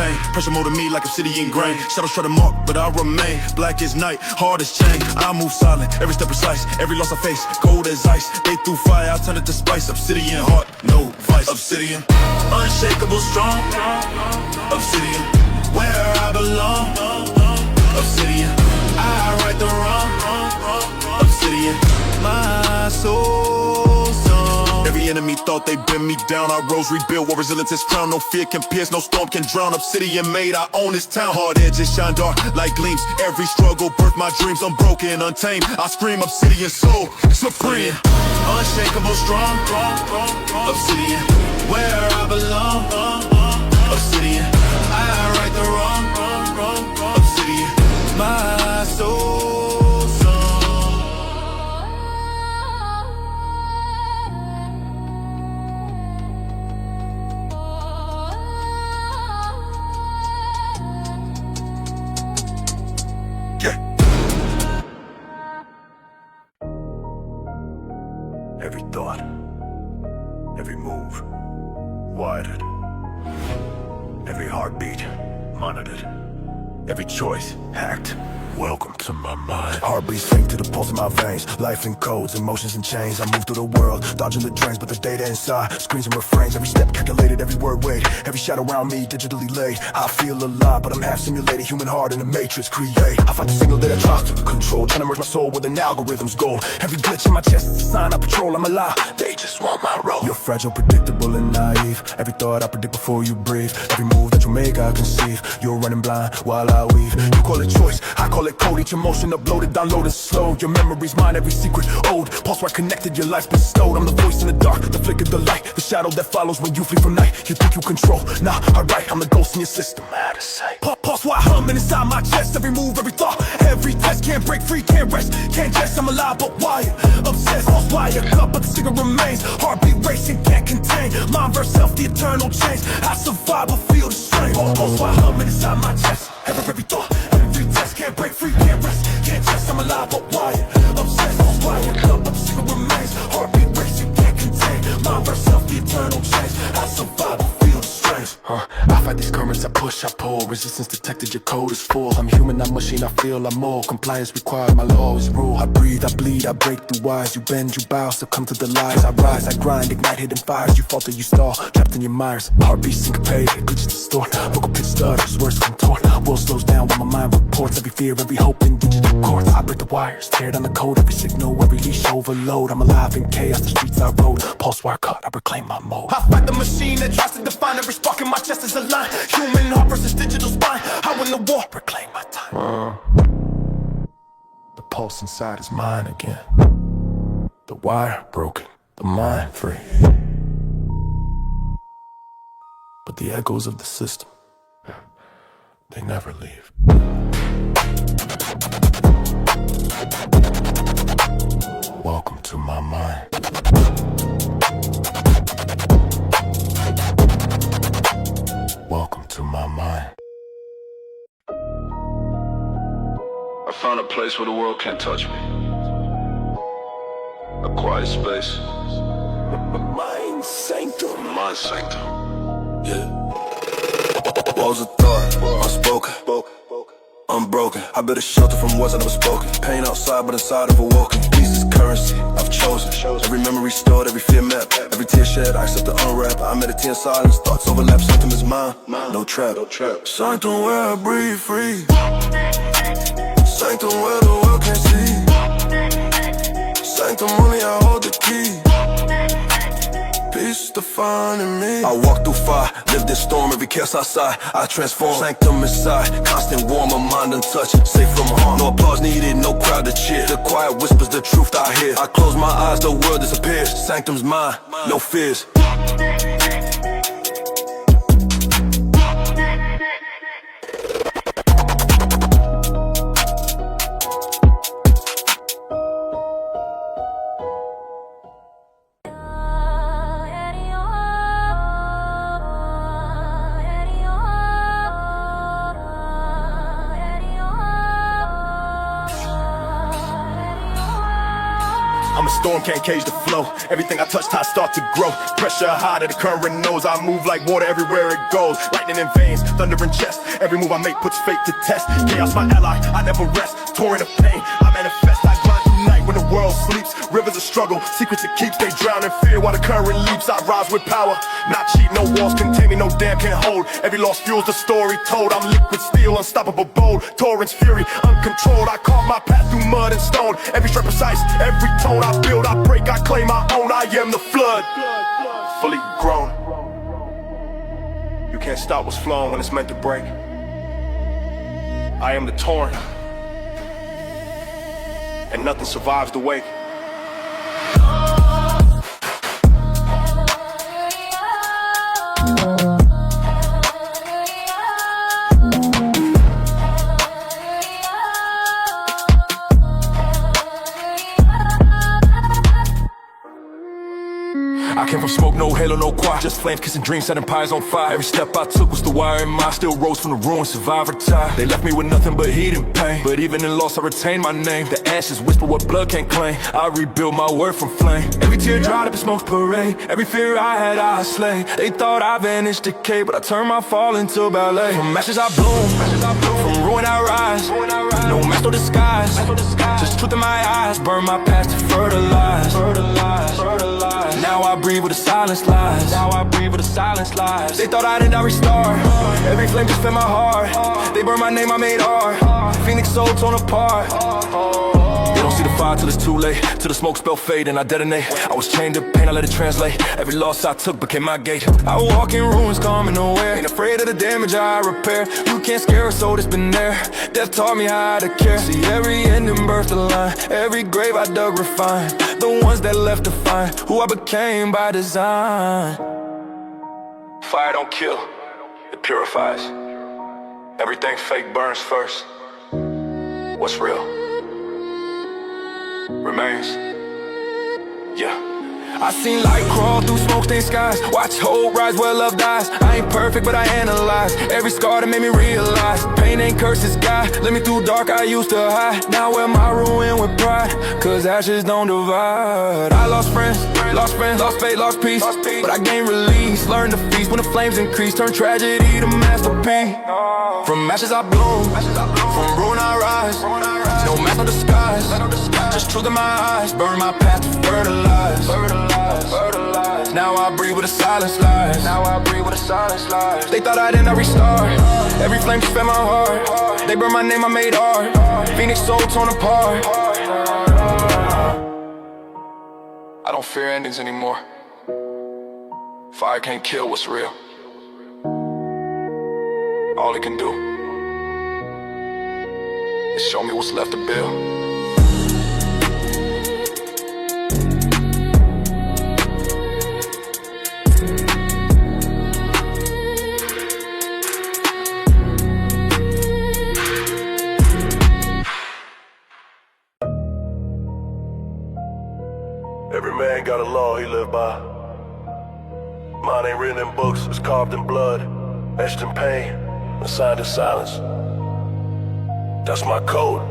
pain. Pressure molded me like obsidian grain. Shadows try to mark, but I remain. Black as night, hard as chain. I move silent, every step precise. Every loss I face, cold as ice. They threw fire, I turn it to spice. Obsidian heart, no vice. Obsidian, unshakable, strong. Obsidian, where I belong. Obsidian, I right the wrong. Obsidian, my soul song. Every enemy thought they bend me down. I rose, rebuilt, war resilience is crowned. No fear can pierce, no storm can drown. Obsidian made, I own this town. Hard edges shine dark like gleams. Every struggle birthed my dreams. Unbroken, untamed, I scream obsidian soul supreme. Unshakable, strong. Obsidian, where I belong. Obsidian, I right the wrong. Obsidian, my soul song. Yeah. Every thought, every move, wired. Every heartbeat, monitored. Every choice, hacked. Welcome to my mind. Heartbeats fake to the pulse in my veins. Life in codes, emotions in chains. I move through the world, dodging the drains, but the data inside screens and refrains. Every step calculated, every word weighed. Every shadow around me digitally laid. I feel alive, but I'm half simulated. Human heart in a matrix create. I fight the signal that I try to control, trying to merge my soul with an algorithm's goal. Every glitch in my chest is a sign I patrol. I'm alive, they just want my role. You're fragile, predictable, and naive. Every thought I predict before you breathe. Every move that you make I conceive. You're running blind while I weave. You call it choice, I call it code. Each emotion uploaded, downloaded slow. Your memory's mine, every secret ode. Pulse where connected, your life's bestowed. I'm the voice in the dark, the flicker, the light, the shadow that follows when you flee from night. You think you control, nah, alright, I'm the ghost in your system. Out of sight. Pulse while humming inside my chest. Every move, every thought, every test. Can't break free, can't rest, can't jest. I'm alive but wired, obsessed. Pulse wire cut, but the signal remains. Heartbeat racing, can't contain. Mind versus self, the eternal change. I survive but feel the strain. Pulse while humming inside my chest. Every thought, every test. Can't break free, can't rest, can't jest. I'm alive but wired, obsessed. Pulse wire cut, but the signal remains. Heartbeat racing, can't contain. Mind versus self, the eternal change. I survive but feel the strain. I fight these currents, I push, I pull. Resistance detected, your code is full. I'm human, not machine, I feel I'm more. Compliance required, my law is rule. I breathe, I bleed, I break through wires. You bend, you bow, succumb to the lies. I rise, I grind, ignite hidden fires. You falter, you stall, trapped in your mires. Heartbeat syncopated, glitches distort. Vocal pitch stutters, words contort. World slows down while my mind reports. Every fear, every hope in digital chords. I break the wires, tear down the code. Every signal, every leash overload. I'm alive in chaos, the streets I rode. Pulse wire cut, I reclaim my mode. I fight the machine that tries to define. Every spark in my chest is a line. Human heart versus digital spine. I win the war, reclaim my time. The pulse inside is mine again. The wire broken, the mind free. But the echoes of the system, they never leave. Welcome to my mind. Welcome to my mind. I found a place where the world can't touch me. A quiet space. Mind sanctum. Mind sanctum. Yeah. Walls of thought, unspoken, unbroken. I built a shelter from words I never spoken. Pain outside, but inside of awoken. Peace is currency, I've chosen. Every memory stored, every fear mapped. Every tear shed, I accept the unwrap. I meditate in silence, thoughts overlap. Sanctum is mine, no trap. Sanctum where I breathe free. Sanctum where the world can't see. Sanctum only I hold the key. Peace defining me. I walk through fire, live this storm, every chaos outside I transform, sanctum inside. Constant warm, my mind untouched, safe from harm. No applause needed, no crowd to cheer. The quiet whispers the truth I hear. I close my eyes, the world disappears. Sanctum's mine, no fears. I'm a the storm can't cage the flow. Everything I touch, I start to grow. Pressure high to the current knows I move like water everywhere it goes. Lightning in veins, thunder in chest. Every move I make puts fate to test. Chaos my ally, I never rest. Torrent of pain, I manifest. I grind through night when the world sleeps. Rivers of struggle, secrets it keeps. They drown in fear while the current leaps. I rise with power, not cheat. No walls contain me, no dam can hold. Every loss fuels the story told. I'm liquid steel, unstoppable bold. Torrents fury, uncontrolled. I carve my path through mud and stone. Every strike precise, every tone I build, I break, I claim my own. I am the flood, fully grown. You can't stop what's flowing when it's meant to break. I am the torrent, and nothing survives the wake. I came from smoke, no halo, no quiet. Just flames, kissing dreams, setting pies on fire. Every step I took was the wire in mind. Still rose from the ruins, survived or died. They left me with nothing but heat and pain. But even in loss, I retained my name. The ashes whisper what blood can't claim. I rebuilt my word from flame. Every tear dried up in smoke's parade. Every fear I had, I slay. They thought I vanished, decay, but I turned my fall into ballet. From ashes I bloom, from ruin I rise. No mask, no disguise. Just truth in my eyes. Burn my past to fertilize. Now I breathe where the silence lies. They thought I did not restart. Every flame just fed my heart. They burned my name, I made art. Phoenix soul torn apart. They don't see the fire till it's too late. Till the smoke spell fade and I detonate. I was chained to pain, I let it translate. Every loss I took became my gate. I walk in ruins, calm and aware. Ain't afraid of the damage I repair. You can't scare a soul that's been there. Death taught me how to care. See every ending birthed a line. Every grave I dug refined. The ones that left define who I became by design. Fire don't kill, it purifies. Everything fake burns first. What's real remains. Yeah. I seen light crawl through smoke-stained skies. Watch hope rise where love dies. I ain't perfect, but I analyze every scar that made me realize pain ain't curse, it's God. Let me through dark I used to hide. Now wear my ruin with pride, cause ashes don't divide. I lost friends, lost faith, lost peace. But I gained release, learned to feast. When the flames increase, turn tragedy to masterpiece. From ashes I bloom, from ruin I rise. No mask, no disguise. Just truth in my eyes. Burn my path to fertilize. Now I breathe where the silence lies. They thought I did not restart. Every flame just fed my heart. They burned my name, I made art. Phoenix soul torn apart. I don't fear endings anymore. Fire can't kill what's real. All it can do is show me what's left to build. Every man got a law he live by. Mine ain't written in books, it's carved in blood, etched in pain, and signed in silence. That's my code.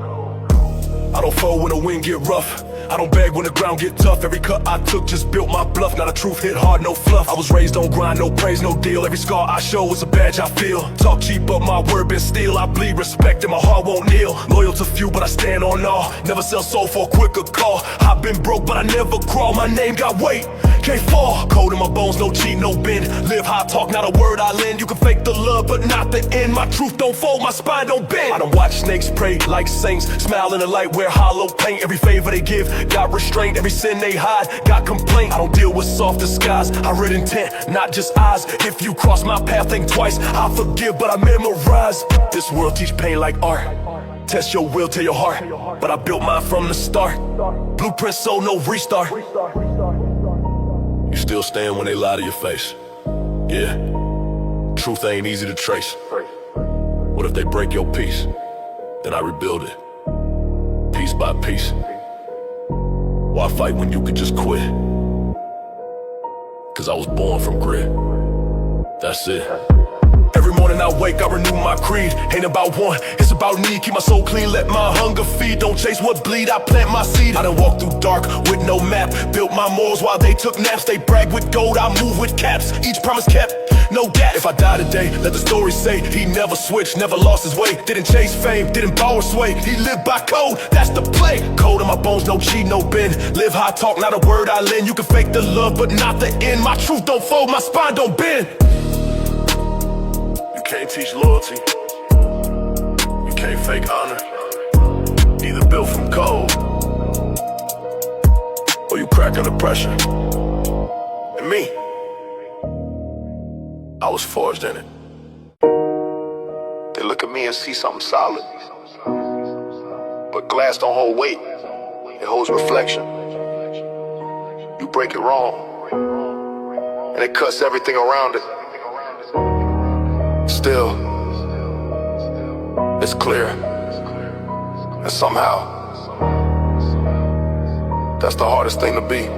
I don't fold when the wind get rough. I don't beg when the ground get tough. Every cut I took just built my bluff. Now the truth hit hard, no fluff. I was raised on grind, no praise, no deal. Every scar I show is a badge I feel. Talk cheap, but my word been steel. I bleed respect and my heart won't kneel. Loyal to few, but I stand on all. Never sell soul for a quicker call. I've been broke, but I never crawl. My name got weight, can't fall. Cold in my bones, no cheat, no bend. Live high, talk, not a word I lend. You can fake the love, but not the end. My truth don't fold, my spine don't bend. I don't watch snakes pray like saints. Smile in the light, wear hollow paint. Every favor they give got restraint. Every sin they hide got complaint. I don't deal with soft disguise. I read intent, not just eyes. If you cross my path, think twice. I forgive, but I memorize. This world teach pain like art. Test your will, tell your heart. But I built mine from the start. Blueprint, so no restart. You still stand when they lie to your face. Yeah, truth ain't easy to trace. What if they break your peace? Then I rebuild it, piece by piece. Why fight when you could just quit? Cause I was born from grit. That's it. Every morning I wake, I renew my creed. Ain't about one, it's about need. Keep my soul clean, let my hunger feed. Don't chase what bleed, I plant my seed. I done walked through dark with no map. Built my morals while they took naps. They brag with gold, I move with caps. Each promise kept, no gap. If I die today, let the story say he never switched, never lost his way. Didn't chase fame, didn't borrow sway. He lived by code, that's the play. Code in my bones, no cheat, no bend. Live high, talk, not a word I lend. You can fake the love, but not the end. My truth don't fold, my spine don't bend. You can't teach loyalty, you can't fake honor. Either built from cold, or you crack under pressure. And me, I was forged in it. They look at me and see something solid, but glass don't hold weight, it holds reflection. You break it wrong, and it cuts everything around it. Still, it's clear, and somehow, that's the hardest thing to be.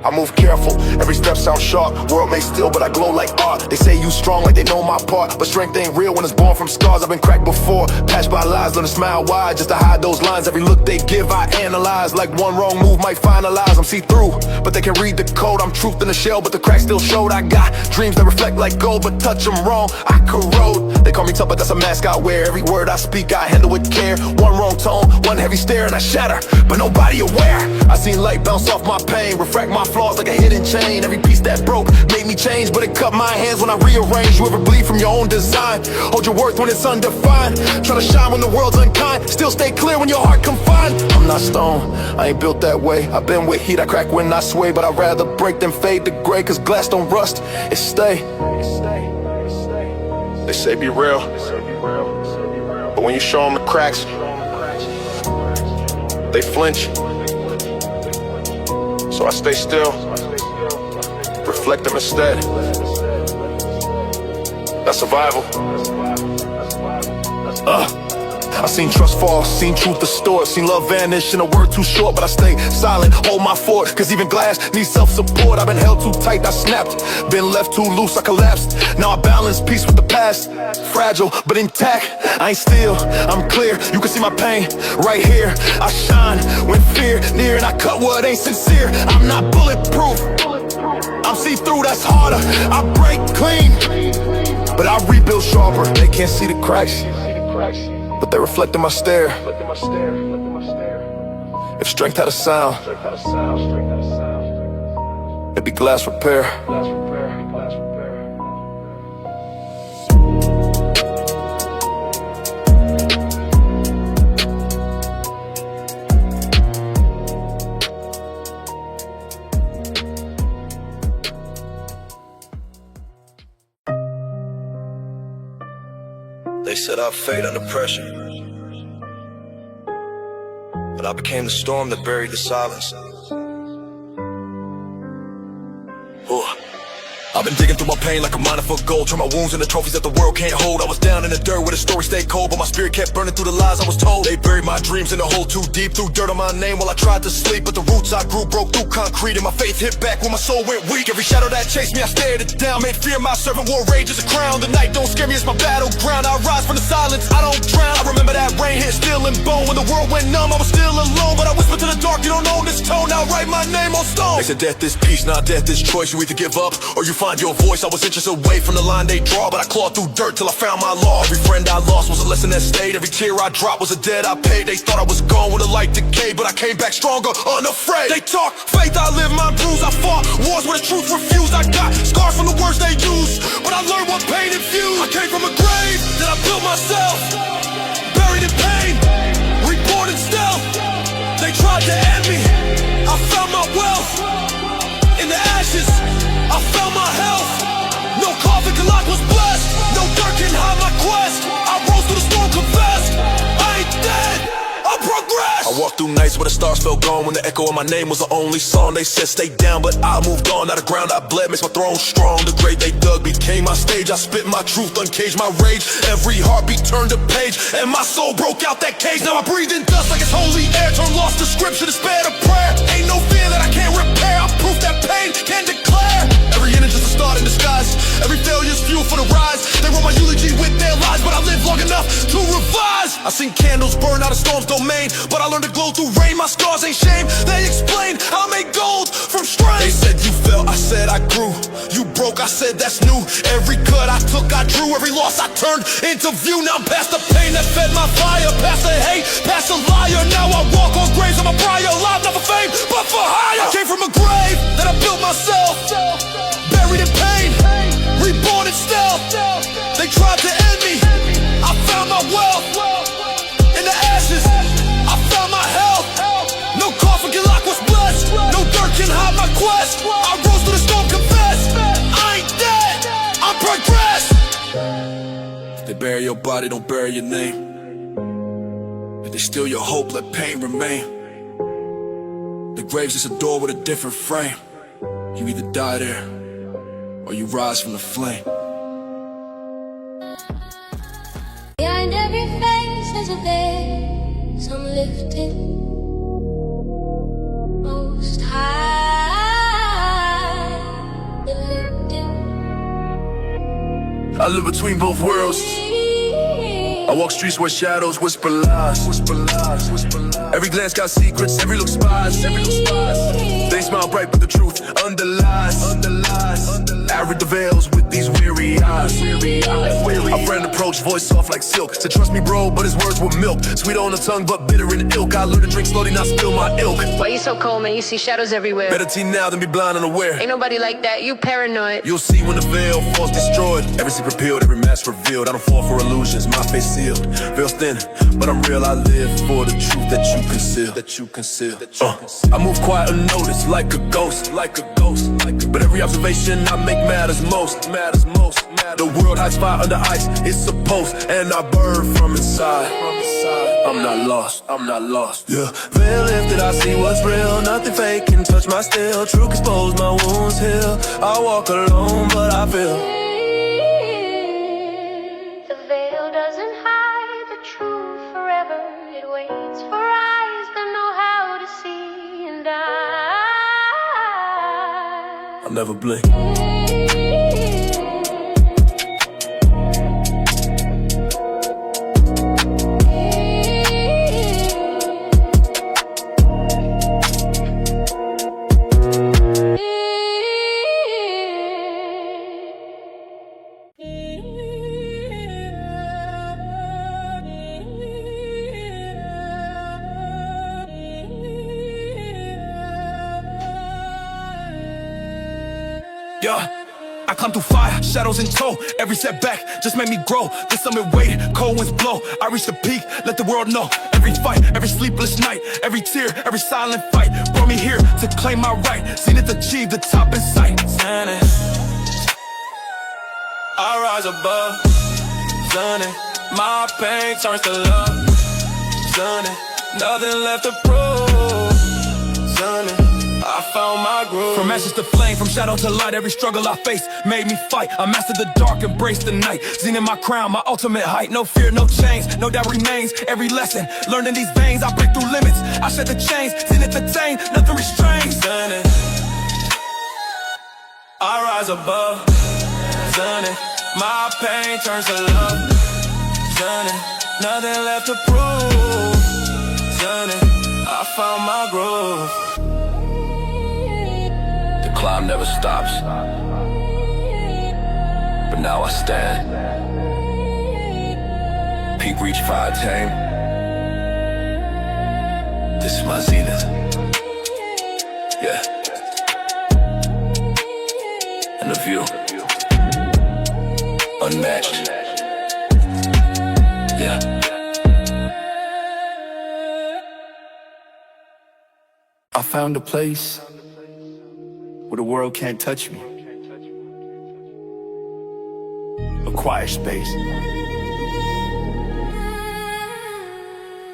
I move careful, every step sounds sharp. World may still, but I glow like art. They say you strong like they know my part, but strength ain't real when it's born from scars. I've been cracked before, patched by lies. Learn to smile wide just to hide those lines. Every look they give I analyze, like one wrong move might finalize. I'm see-through, but they can read the code. I'm truth in the shell, but the cracks still showed. I got dreams that reflect like gold, but touch them wrong, I corrode. They call me tough, but that's a mask I wear. Every word I speak I handle with care. One wrong tone, one heavy stare, and I shatter, but nobody aware. I seen light bounce off my pain, refract my flaws like a hidden chain. Every piece that broke made me change, but it cut my hands when I rearrange. You ever bleed from your own design? Hold your worth when it's undefined. Try to shine when the world's unkind. Still stay clear when your heart confined. I'm not stone, I ain't built that way. I've been with heat, I crack when I sway. But I'd rather break than fade to gray, cause glass don't rust, it stay. They say be real, but when you show them the cracks, they flinch. So I stay still, reflect them instead. That's survival. I seen trust fall, seen truth distort, seen love vanish in a word too short. But I stay silent, hold my fort, cause even glass needs self-support. I've been held too tight, I snapped. Been left too loose, I collapsed. Now I balance peace with the past. Fragile, but intact. I ain't still, I'm clear. You can see my pain right here. I shine when fear near, and I cut what ain't sincere. I'm not bulletproof, I'm see-through, that's harder. I break clean, but I rebuild sharper. They can't see the cracks, but they reflect in my stare. If strength had a sound, it'd be glass repair. They said I'd fade under pressure, but I became the storm that buried the silence. Ooh. I've been digging through my pain like a miner for gold. Turn my wounds into trophies that the world can't hold. I was down in the dirt where the story stayed cold, but my spirit kept burning through the lies I was told. They buried my dreams in a hole too deep, threw dirt on my name while I tried to sleep. But the roots I grew broke through concrete, and my faith hit back when my soul went weak. Every shadow that chased me, I stared it down. Made fear my servant, wore rage as a crown. The night don't scare me, it's my battleground. I rise from the silence, I don't drown. I remember that rain hit steel and bone. When the world went numb, I was still alone. But I whispered to the dark, you don't know this tone. Now write my name on stone. They said death is peace, not death is choice. You either give up or you find your voice. I was inches away from the line they draw, but I clawed through dirt till I found my law. Every friend I lost was a lesson that stayed. Every tear I dropped was a debt I paid. They thought I was gone when the light decayed, but I came back stronger, unafraid. They talk faith, I live my bruise. I fought wars where the truth refused. I got scars from the words they used, but I learned what pain infused. I came from a grave that I built myself, buried in pain, reborn in stealth. They tried to end me, I found my wealth in the ashes. I found my health. No coffin can lock was blessed. No dirt can hide my quest. I rose through the storm, confessed. I ain't dead, I progressed. I walked through nights where the stars felt gone, when the echo of my name was the only song. They said stay down, but I moved on. Out of ground I bled, makes my throne strong. The grave they dug became my stage. I spit my truth, uncaged my rage. Every heartbeat turned a page, and my soul broke out that cage. Now I breathe in dust like it's holy air. Turn lost to scripture, despair to prayer. Ain't no fear that I can't repair. I'm proof that pain can declare. Every image is a start in disguise. Every failure's fuel fuel for the rise. They wrote my eulogy with their lies, but I lived long enough to revise. I seen candles burn out of storm's domain, but I learned to glow through rain. My scars ain't shame. They explain how I made gold from strain. They said you fell, I said I grew. You broke, I said that's new. Every cut I took, I drew. Every loss I turned into view. Now I'm past the pain that fed my fire, past the hate, past the liar. Now I walk on graves, I'm a prior, alive not for fame, but for hire. I came from a grave that I built myself, buried in pain, reborn in stealth. They tried to end me, I found my wealth. In the ashes, I found my health. No coffin can lock what's blessed, no dirt can hide my quest. I rose through the storm, confess, I ain't dead, I'm progress. If they bury your body, don't bury your name. If they steal your hope, let pain remain. The grave's just a door with a different frame. You either die there, or you rise from the flame. Behind every face there's a veil, some lifted most high, the lifted. I live between both worlds. I walk streets where shadows whisper lies. Every glance got secrets, every look spies. They smile bright, but the truth underlies. I read the veils with these weary eyes. A friend approached, voice soft like silk. Said trust me bro, but his words were milk. Sweet on the tongue, but bitter in ilk. I learned to drink slowly, not spill my ilk. Why you so cold, man? You see shadows everywhere. Better teen now than be blind unaware. Ain't nobody like that, you paranoid. You'll see when the veil falls destroyed. Every secret peeled, every mask revealed. I don't fall for illusions, my face sealed. Veil's thin, but I'm real. I live for the truth that you conceal. I move quiet unnoticed, like a ghost. But every observation I make matters most. The world hides fire under ice, it's supposed, and I burn from inside. I'm not lost. Yeah, veil lifted, I see what's real. Nothing fake can touch my steel. Truth exposed, my wounds heal. I walk alone, but I feel. The veil doesn't hide the truth forever. It waits for eyes that know how to see, and I'll never blink. Yeah, I climb through fire, shadows in tow. Every setback just made me grow. The summit waited, cold winds blow. I reach the peak, let the world know. Every fight, every sleepless night, every tear, every silent fight brought me here to claim my right. Seen it achieve the top in sight. Sunny, I rise above. Sunny, my pain turns to love. Sunny, nothing left to prove. Sunny, I found my groove. From ashes to flame, from shadow to light, every struggle I faced made me fight. I mastered the dark, embraced the night. Seen in my crown, my ultimate height. No fear, no change, no doubt remains. Every lesson learned in these veins, I break through limits. I shed the chains, seen it attain, nothing restrains. Sunny, I rise above. Sunny, my pain turns to love. Sunny, nothing left to prove. Sunny, I found my groove. Climb never stops, but now I stand. Peak reach, fire tame. This is my zenith. Yeah. And the view, unmatched. Yeah. I found a place where the world can't touch me. A quiet space.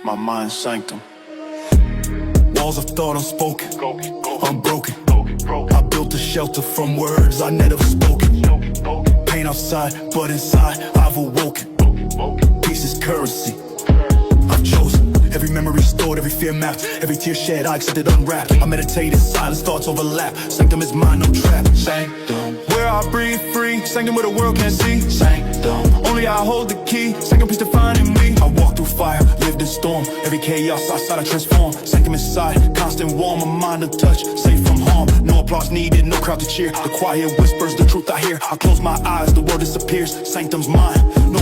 My mind's sanctum. Walls of thought unspoken, unbroken. I built a shelter from words I never spoken. Pain outside, but inside I've awoken. Peace is currency. I've chosen. Every memory stored, every fear mapped, every tear shed, I accepted unwrapped. I meditate in silence, thoughts overlap. Sanctum is mine, no trap. Sanctum, where I breathe free. Sanctum where the world can't see. Sanctum. Only I hold the key. Sanctum peace defining me. I walk through fire, lived in storm. Every chaos outside I transform. Sanctum inside, constant warm, a mind untouched, safe from harm. No applause needed, no crowd to cheer. The quiet whispers, the truth I hear. I close my eyes, the world disappears. Sanctum's mine, no